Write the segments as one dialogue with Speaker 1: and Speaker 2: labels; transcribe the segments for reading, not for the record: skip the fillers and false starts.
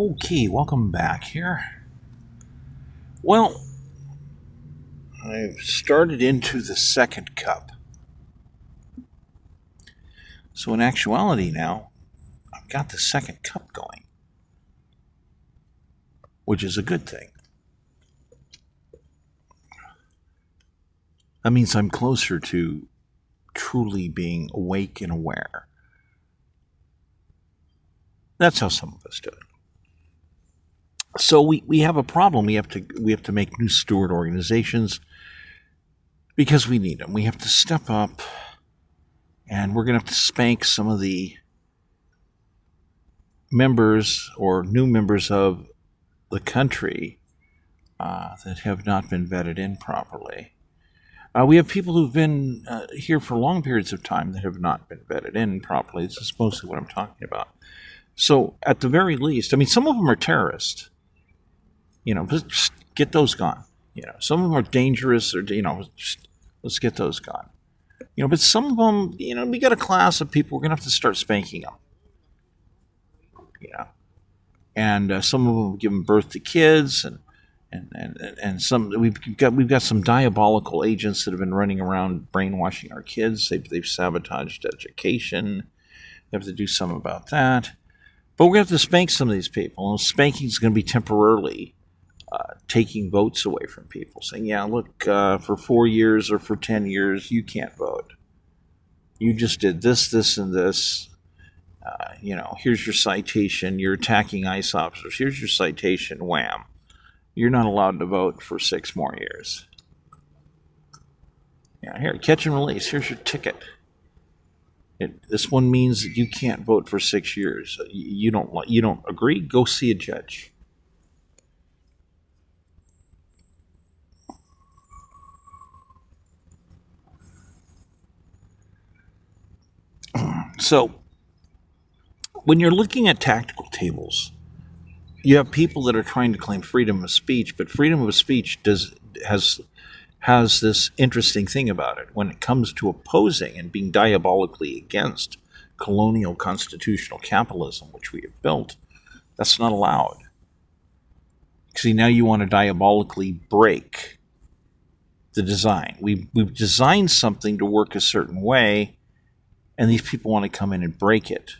Speaker 1: Okay, welcome back here. Well, I've started into the second cup. So, in actuality, now I've got the second cup going, which is a good thing. That means I'm closer to truly being awake and aware. That's how some of us do it. So we have a problem. We have to make new steward organizations because we need them. We have to step up, and we're going to have to spank some of the members or new members of the country that have not been vetted in properly. We have people who've been here for long periods of time that have not been vetted in properly. This is mostly what I'm talking about. So at the very least, I mean, some of them are terrorists. Just get those gone. Some of them are dangerous, or let's get those gone. But some of them, we got a class of people. We're gonna have to start spanking them. And some of them have given birth to kids, and some we've got some diabolical agents that have been running around brainwashing our kids. They've sabotaged education. We have to do something about that. But we're going to have to spank some of these people. And spanking is going to be temporarily taking votes away from people, saying, yeah, look, for 4 years or for 10 years, you can't vote. You just did this, this, and this. Here's your citation. You're attacking ICE officers. Here's your citation. Wham. You're not allowed to vote for 6 more years. Here, catch and release. Here's your ticket. This one means that you can't vote for 6 years. You don't agree? Go see a judge. So, when you're looking at tactical tables, you have people that are trying to claim freedom of speech, but freedom of speech has this interesting thing about it. When it comes to opposing and being diabolically against colonial constitutional capitalism, which we have built, that's not allowed. See, now you want to diabolically break the design. We've designed something to work a certain way, and these people want to come in and break it.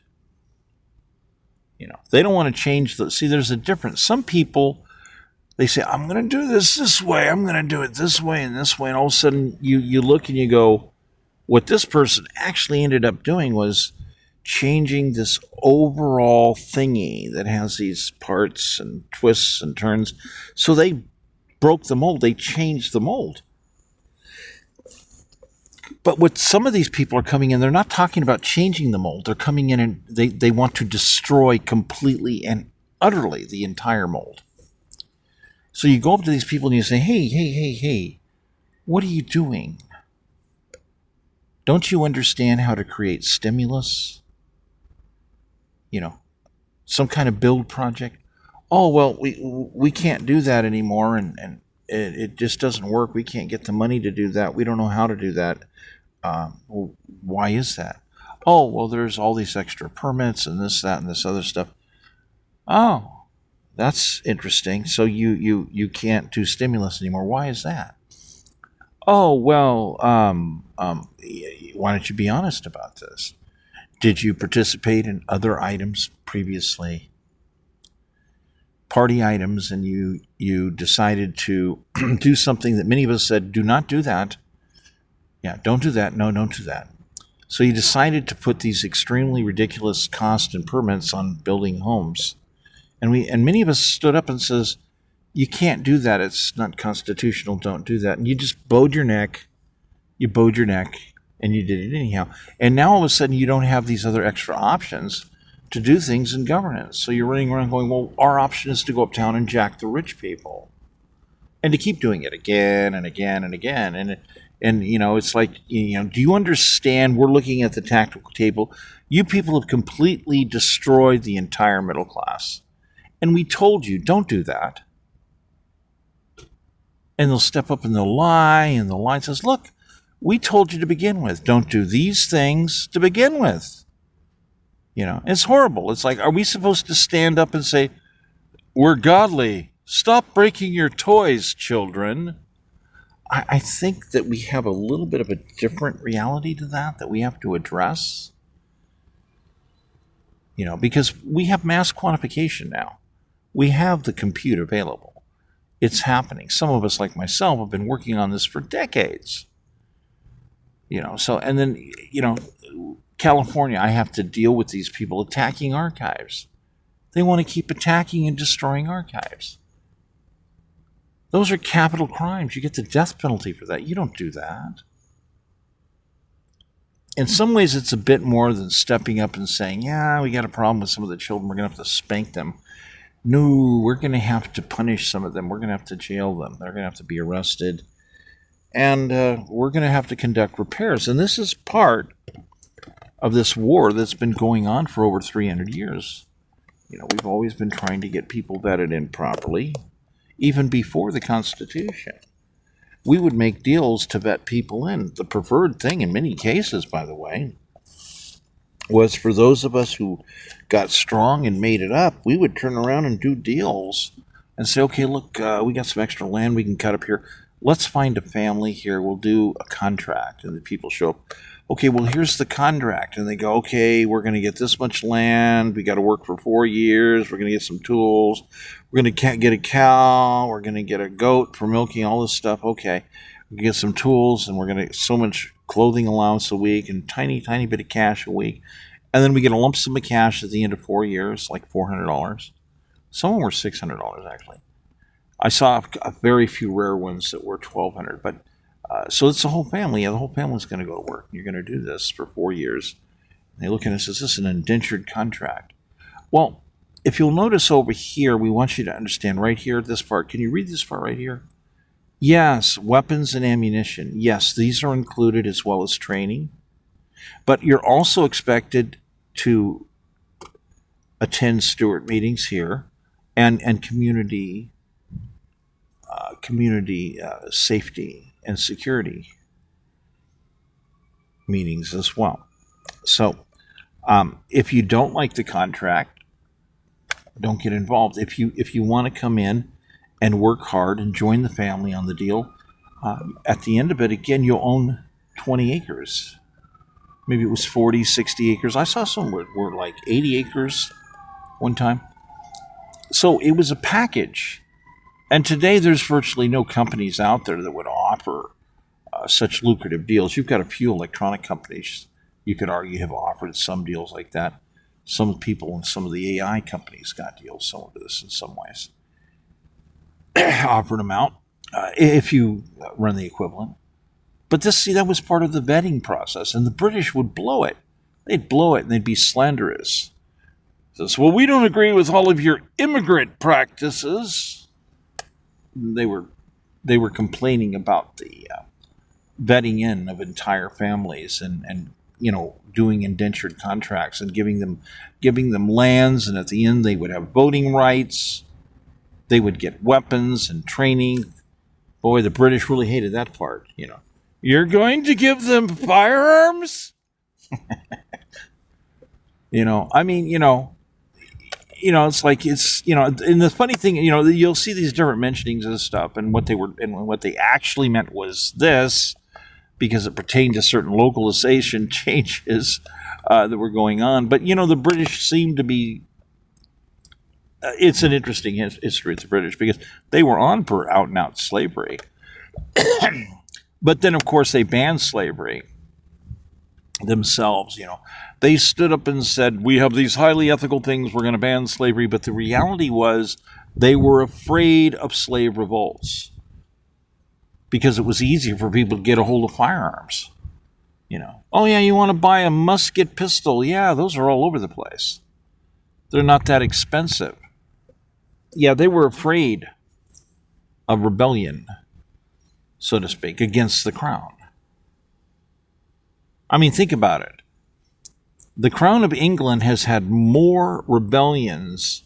Speaker 1: They don't want to change see, there's a difference. Some people, they say, I'm going to do this way, I'm going to do it this way, and all of a sudden you look and you go, what this person actually ended up doing was changing this overall thingy that has these parts and twists and turns. So they broke the mold. They changed the mold. But what some of these people are coming in, they're not talking about changing the mold. They're coming in and they want to destroy completely and utterly the entire mold. So you go up to these people and you say, hey, what are you doing? Don't you understand how to create stimulus? Some kind of build project? Oh, well, we can't do that anymore, and it just doesn't work. We can't get the money to do that. We don't know how to do that. Well, why is that? Oh, well, there's all these extra permits and this, that, and this other stuff. Oh, that's interesting. So you can't do stimulus anymore. Why is that? Oh, well, why don't you be honest about this? Did you participate in other items previously? Party items, and you decided to do something that many of us said, do not do that. Yeah, don't do that. No, don't do that. So you decided to put these extremely ridiculous costs and permits on building homes. And many of us stood up and says, you can't do that. It's not constitutional. Don't do that. And you just bowed your neck. You bowed your neck, and you did it anyhow. And now all of a sudden you don't have these other extra options to do things in governance. So you're running around going, well, our option is to go uptown and jack the rich people. And to keep doing it again and again and again. And it's like, do you understand? We're looking at the tactical table. You people have completely destroyed the entire middle class. And we told you, don't do that. And they'll step up and they'll lie, and the lie says, look, we told you to begin with. Don't do these things to begin with. It's horrible. It's like, are we supposed to stand up and say, We're godly. Stop breaking your toys, children. I think that we have a little bit of a different reality to that we have to address. Because we have mass quantification now. We have the compute available. It's happening. Some of us, like myself, have been working on this for decades. So, and then, California, I have to deal with these people attacking archives. They want to keep attacking and destroying archives. Those are capital crimes. You get the death penalty for that. You don't do that. In some ways, it's a bit more than stepping up and saying, yeah, we got a problem with some of the children. We're going to have to spank them. No, we're going to have to punish some of them. We're going to have to jail them. They're going to have to be arrested. And we're going to have to conduct repairs. And this is part of this war that's been going on for over 300 years. We've always been trying to get people vetted in properly, even before the Constitution. We would make deals to vet people in. The preferred thing in many cases, by the way, was for those of us who got strong and made it up, we would turn around and do deals and say, okay, look, we got some extra land we can cut up here. Let's find a family here. We'll do a contract. And the people show up. Okay, well, here's the contract. And they go, okay, we're going to get this much land. We got to work for 4 years. We're going to get some tools. We're going to get a cow. We're going to get a goat for milking, all this stuff. Okay, we get some tools, and we're going to get so much clothing allowance a week and tiny bit of cash a week. And then we get a lump sum of cash at the end of 4 years, like $400. Some of them were $600, actually. I saw a very few rare ones that were $1,200, but so it's the whole family. Yeah, the whole family's going to go to work. You're going to do this for 4 years. And they look at us and say, this is an indentured contract. Well, if you'll notice over here, we want you to understand right here, this part. Can you read this part right here? Yes, weapons and ammunition. Yes, these are included as well as training. But you're also expected to attend Stewart meetings here and community safety and security meetings as well. So if you don't like the contract, don't get involved. If you want to come in and work hard and join the family on the deal, at the end of it, again, you'll own 20 acres. Maybe it was 40, 60 acres. I saw some were like 80 acres one time. So it was a package. And today there's virtually no companies out there that would offer such lucrative deals. You've got a few electronic companies, you could argue, have offered some deals like that. Some people in some of the AI companies got deals, some of this in some ways. Offered them out if you run the equivalent. But that was part of the vetting process, and the British would blow it. They'd blow it, and they'd be slanderous. Says, well, we don't agree with all of your immigrant practices. They were complaining about the vetting in of entire families and doing indentured contracts and giving them lands, and at the end they would have voting rights. They would get weapons and training. Boy, the British really hated that part. You're going to give them firearms? It's like and the funny thing, you'll see these different mentionings of stuff, and what they actually meant was this, because it pertained to certain localization changes that were going on. But the British seem to be. It's an interesting history of the British, because they were on for out and out slavery, but then of course they banned slavery themselves. They stood up and said, we have these highly ethical things, we're going to ban slavery. But the reality was they were afraid of slave revolts, because it was easier for people to get a hold of firearms. Oh yeah, you want to buy a musket pistol? Yeah, those are all over the place. They're not that expensive. Yeah, they were afraid of rebellion, so to speak, against the crown. I mean, think about it. The Crown of England has had more rebellions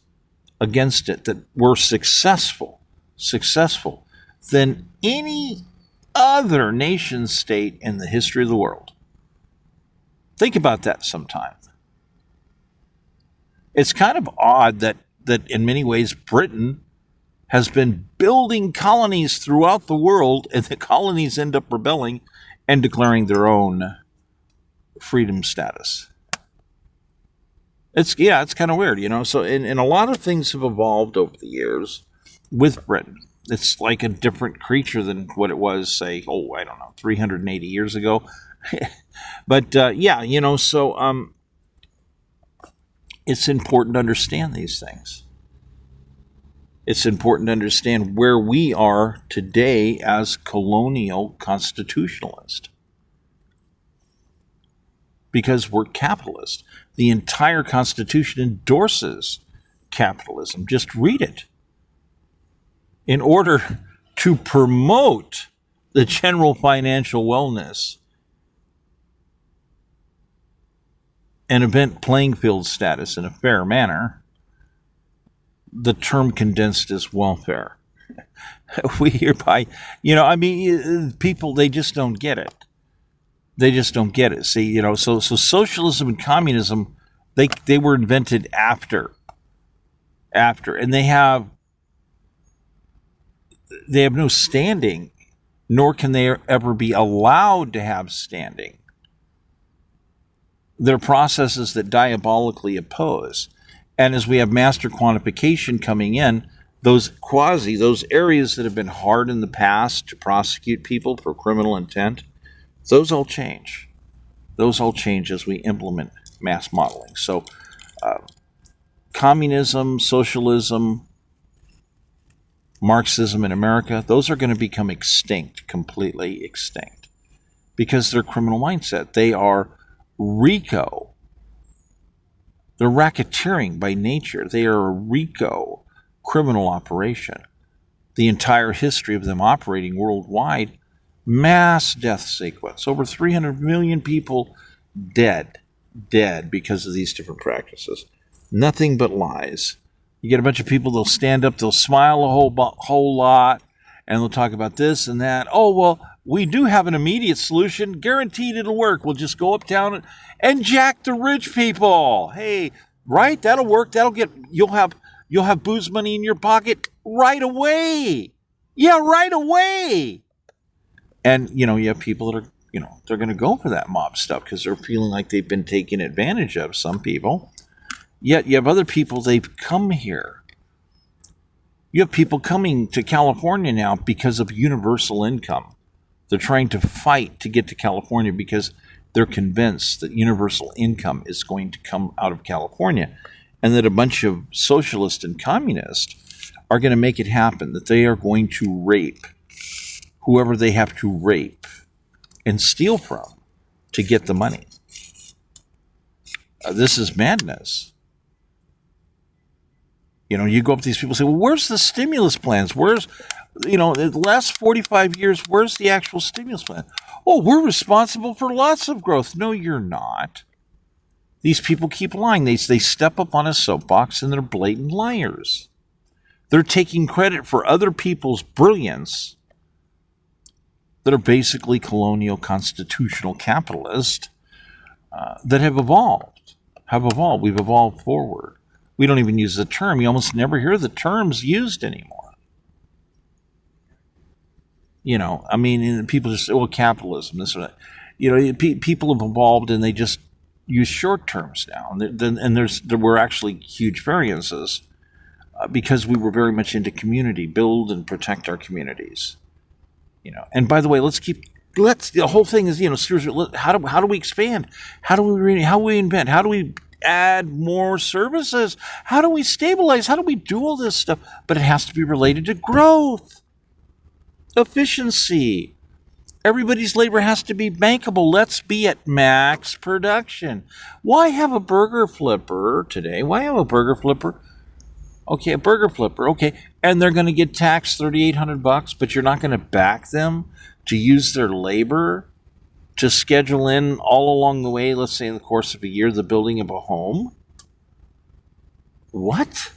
Speaker 1: against it that were successful than any other nation state in the history of the world. Think about that sometime. It's kind of odd that that in many ways Britain has been building colonies throughout the world, and the colonies end up rebelling and declaring their own freedom status. It's kind of weird, So, and a lot of things have evolved over the years with Britain. It's like a different creature than what it was, say, 380 years ago. But so it's important to understand these things. It's important to understand where we are today as colonial constitutionalists. Because we're capitalist. The entire Constitution endorses capitalism. Just read it. In order to promote the general financial wellness and event playing field status in a fair manner, the term condensed is welfare. We hereby, people, they just don't get it. They just don't get it. See, so socialism and communism, they were invented after, and they have no standing, nor can they ever be allowed to have standing. They're processes that diabolically oppose. And as we have master quantification coming in, those areas that have been hard in the past to prosecute people for criminal intent, those all change. Those all change as we implement mass modeling. So communism, socialism, Marxism in America, those are going to become extinct, completely extinct, because they're criminal mindset. They are RICO. They're racketeering by nature. They are a RICO criminal operation. The entire history of them operating worldwide, mass death sequence. Over 300 million people dead because of these different practices. Nothing but lies. You get a bunch of people, they'll stand up, they'll smile a whole lot, and they'll talk about this and that. Oh, well, we do have an immediate solution. Guaranteed it'll work. We'll just go uptown and jack the rich people. Hey, right? That'll work. You'll have booze money in your pocket right away. Yeah, right away. And, you have people that are, they're going to go for that mob stuff because they're feeling like they've been taken advantage of, some people. Yet you have other people, they've come here. You have people coming to California now because of universal income. They're trying to fight to get to California because they're convinced that universal income is going to come out of California, and that a bunch of socialists and communists are going to make it happen, that they are going to rape whoever they have to rape and steal from to get the money. This is madness. You go up to these people and say, well, where's the stimulus plans? Where's, the last 45 years, where's the actual stimulus plan? Oh, we're responsible for lots of growth. No, you're not. These people keep lying. They step up on a soapbox and they're blatant liars. They're taking credit for other people's brilliance that are basically colonial constitutional capitalists that have evolved. We've evolved forward. We don't even use the term. You almost never hear the terms used anymore. People just say, well, capitalism, this or that. People have evolved and they just use short terms now. And there were actually huge variances because we were very much into community, build and protect our communities. And by the way, the whole thing is, seriously, how do we expand? How do we invent? How do we add more services? How do we stabilize? How do we do all this stuff? But it has to be related to growth, efficiency. Everybody's labor has to be bankable. Let's be at max production. Why have a burger flipper today? Why have a burger flipper? Okay, a burger flipper. Okay, and they're going to get taxed $3,800, but you're not going to back them to use their labor to schedule in all along the way, let's say in the course of a year, the building of a home? What?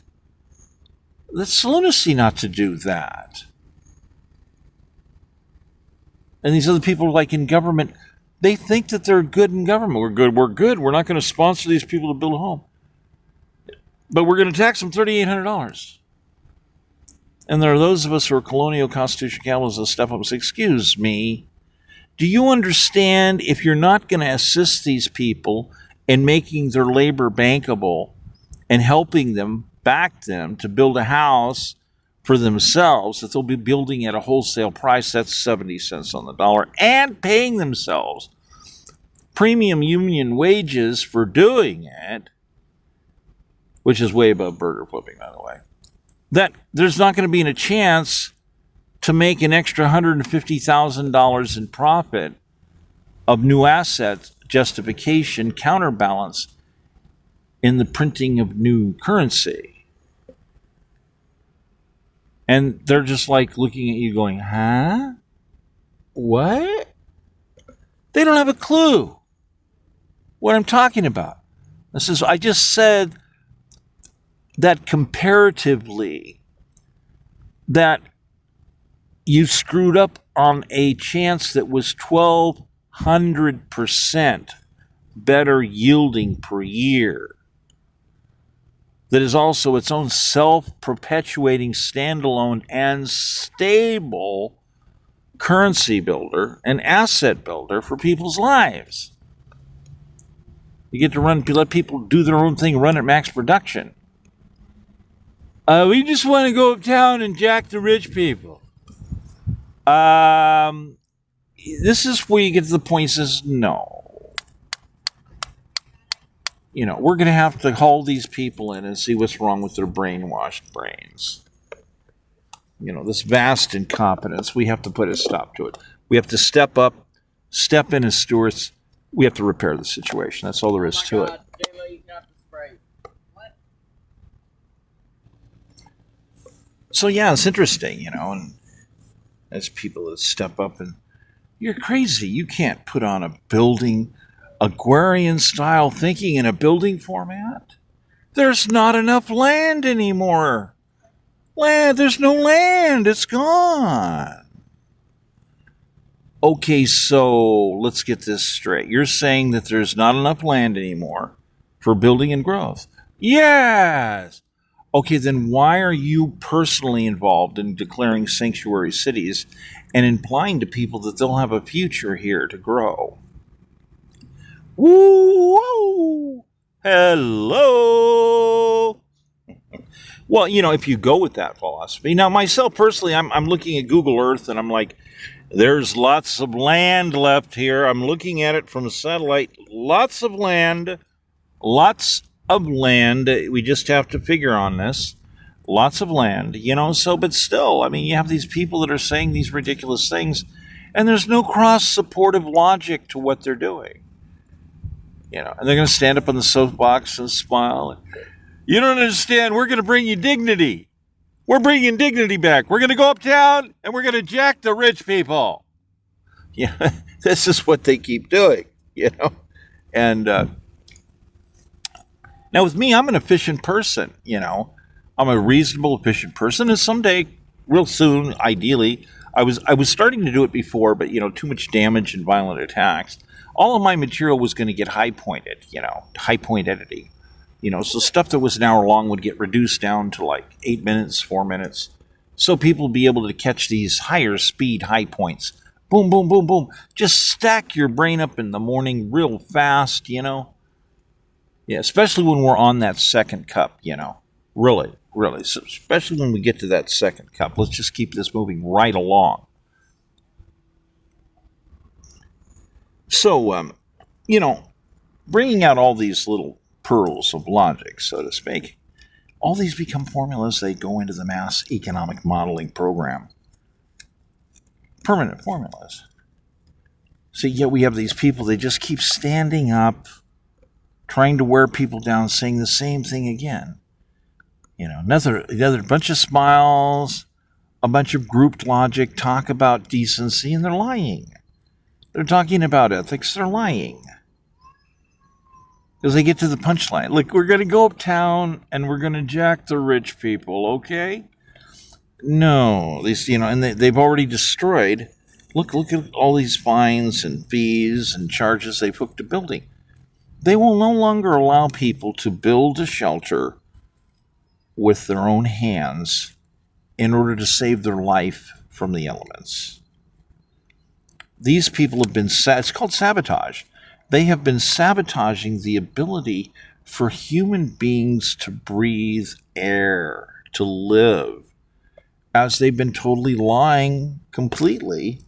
Speaker 1: That's lunacy not to do that. And these other people, like in government, they think that they're good in government. We're good. We're not going to sponsor these people to build a home. but we're going to tax them $3,800. And there are those of us who are colonial constitutional capitalists that step up and say, excuse me, do you understand if you're not going to assist these people in making their labor bankable and helping them, back them to build a house for themselves that they'll be building at a wholesale price, that's 70 cents on the dollar, and paying themselves premium union wages for doing it, which is way above burger flipping, by the way, that there's not going to be a chance to make an extra $150,000 in profit of new asset justification counterbalance in the printing of new currency. And they're just like looking at you going, huh? What? They don't have a clue what I'm talking about. I just said that comparatively, that you screwed up on a chance that was 1,200% better yielding per year, that is also its own self-perpetuating, standalone, and stable currency builder and asset builder for people's lives. You get to let people do their own thing, run at max production. We just want to go uptown and jack the rich people. This is where you get to the point that says, no. We're going to have to haul these people in and see what's wrong with their brainwashed brains. This vast incompetence, we have to put a stop to it. We have to step up, step in as stewards. We have to repair the situation. That's all there is to it. So, yeah, it's interesting, and as people that step up and, you're crazy. You can't put on a building, agrarian-style thinking in a building format. There's not enough land anymore. There's no land. It's gone. Okay, so let's get this straight. You're saying that there's not enough land anymore for building and growth. Yes. Okay, then why are you personally involved in declaring sanctuary cities and implying to people that they'll have a future here to grow? Woo! Hello! Well, if you go with that philosophy. Now, myself personally, I'm looking at Google Earth and I'm like, there's lots of land left here. I'm looking at it from a satellite. Lots of land. Lots of land. We just have to figure on this. Lots of land, but still, you have these people that are saying these ridiculous things, and there's no cross-supportive logic to what they're doing. And they're going to stand up on the soapbox and smile. You don't understand. We're going to bring you dignity. We're bringing dignity back. We're going to go uptown and we're going to jack the rich people. Yeah, this is what they keep doing, And now with me, I'm an efficient person, I'm a reasonable, efficient person. And someday, real soon, ideally, I was starting to do it before, but, too much damage and violent attacks. All of my material was going to get high point editing. So stuff that was an hour long would get reduced down to like 8 minutes, 4 minutes. So people would be able to catch these higher speed high points. Boom, boom, boom, boom. Just stack your brain up in the morning real fast, Yeah, especially when we're on that second cup, Really, really. So especially when we get to that second cup. Let's just keep this moving right along. So, bringing out all these little pearls of logic, so to speak, all these become formulas. They go into the mass economic modeling program. Permanent formulas. So yet we have these people, they just keep standing up, trying to wear people down, saying the same thing again. Another bunch of smiles, a bunch of grouped logic, talk about decency, and they're lying. They're talking about ethics, they're lying. Because they get to the punchline. Look, we're going to go uptown and we're going to jack the rich people, okay? No, these, and they've already destroyed. Look at all these fines and fees and charges they've hooked to building. They will no longer allow people to build a shelter with their own hands in order to save their life from the elements. These people have been, it's called sabotage. They have been sabotaging the ability for human beings to breathe air, to live, as they've been totally lying completely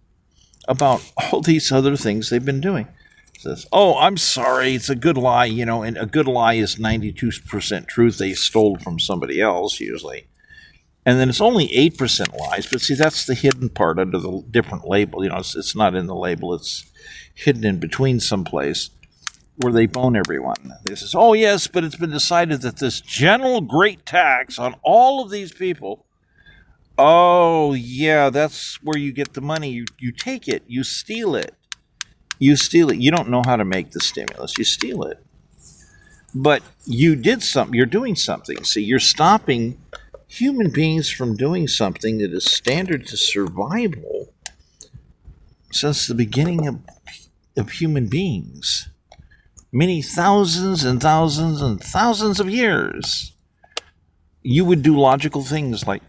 Speaker 1: about all these other things they've been doing. It says, oh, I'm sorry, it's a good lie, and a good lie is 92% truth they stole from somebody else, usually. And then it's only 8% lies, but see, that's the hidden part under the different label. It's not in the label, it's hidden in between someplace where they bone everyone. They says, oh yes, but it's been decided that this general great tax on all of these people, oh yeah, that's where you get the money. You take it, you steal it. You steal it. You don't know how to make the stimulus, you steal it. But you did something, you're doing something. See, you're stopping human beings from doing something that is standard to survival since the beginning of human beings. Many thousands and thousands and thousands of years. You would do logical things like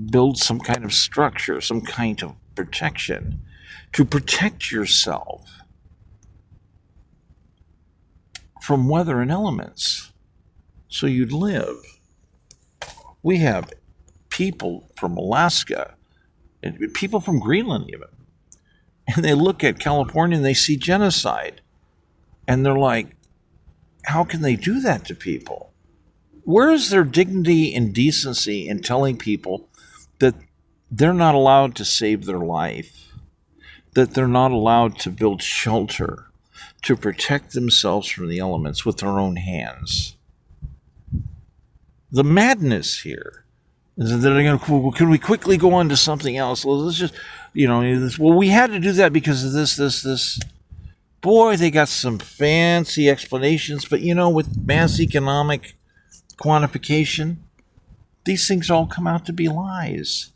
Speaker 1: build some kind of structure, some kind of protection to protect yourself from weather and elements so you'd live. We have people from Alaska, and people from Greenland even, and they look at California and they see genocide, and they're like, how can they do that to people? Where is their dignity and decency in telling people that they're not allowed to save their life, that they're not allowed to build shelter, to protect themselves from the elements with their own hands? The madness here is that they're going to, can we quickly go on to something else? Well, let's just, well, we had to do that because of this. Boy, they got some fancy explanations, but with mass economic quantification, these things all come out to be lies.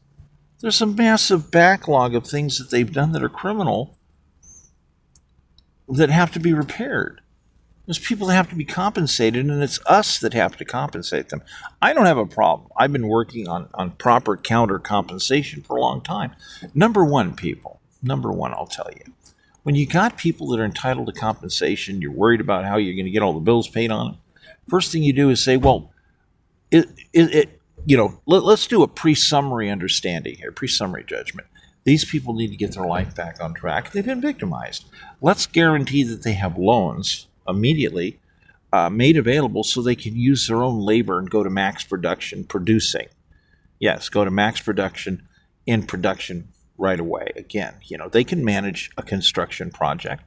Speaker 1: There's a massive backlog of things that they've done that are criminal that have to be repaired. There's people that have to be compensated, and it's us that have to compensate them. I don't have a problem. I've been working on proper counter compensation for a long time. Number one, I'll tell you. When you got people that are entitled to compensation, you're worried about how you're going to get all the bills paid on them. First thing you do is say, well, let's do a pre-summary understanding here, pre-summary judgment. These people need to get their life back on track. They've been victimized. Let's guarantee that they have loans immediately made available so they can use their own labor and go to max production producing. Yes, go to max production in production right away. Again, they can manage a construction project.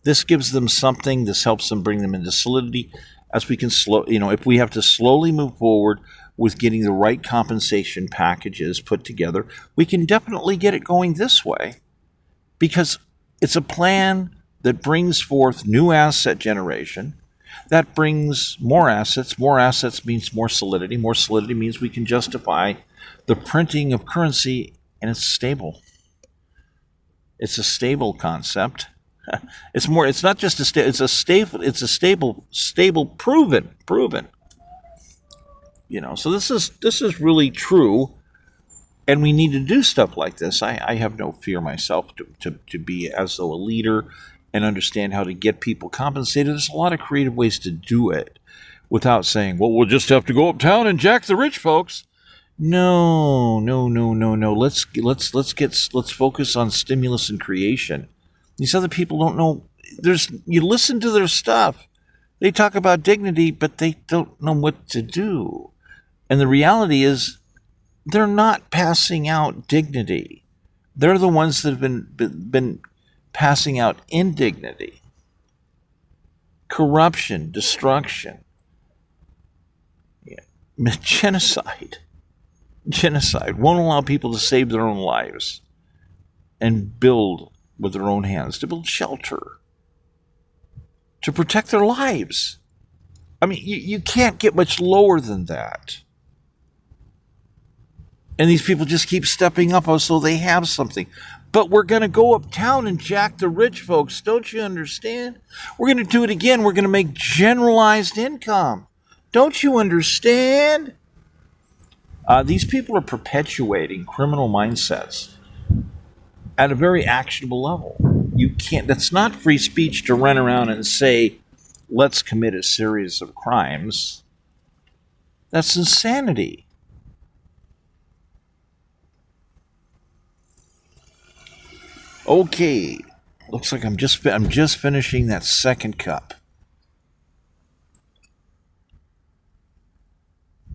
Speaker 1: This gives them something. This helps them bring them into solidity as we can if we have to slowly move forward with getting the right compensation packages put together, we can definitely get it going this way because it's a plan that brings forth new asset generation, that brings more assets. More assets means more solidity. More solidity means we can justify the printing of currency, and it's stable. It's a stable concept. It's not just it's a stable, proven. So this is really true, and we need to do stuff like this. I have no fear myself to be as though a leader and understand how to get people compensated. There's a lot of creative ways to do it without saying, well, we'll just have to go uptown and jack the rich folks. No. Let's focus on stimulus and creation. These other people don't know. You listen to their stuff. They talk about dignity, but they don't know what to do. And the reality is they're not passing out dignity. They're the ones that have been passing out indignity, corruption, destruction, genocide. Genocide won't allow people to save their own lives and build with their own hands, to build shelter, to protect their lives. I mean, you can't get much lower than that. And these people just keep stepping up so they have something. But we're going to go uptown and jack the rich folks. Don't you understand? We're going to do it again. We're going to make generalized income. Don't you understand? These people are perpetuating criminal mindsets at a very actionable level. You can't, that's not free speech to run around and say, let's commit a series of crimes. That's insanity. Okay, looks like I'm just finishing that second cup.